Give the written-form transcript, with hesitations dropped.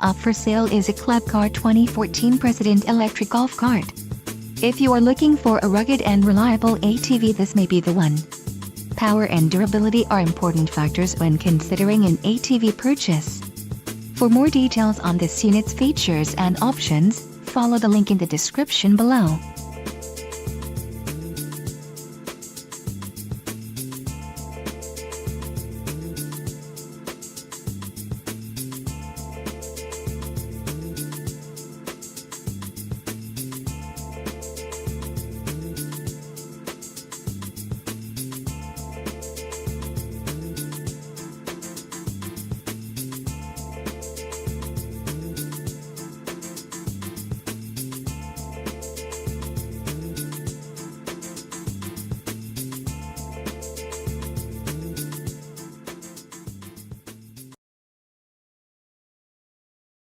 Up for sale is a Club Car 2014 Precedent electric golf cart. If you are looking for a rugged and reliable ATV, this may be the one. Power and durability are important factors when considering an ATV purchase. For more details on this unit's features and options, follow the link in the description below.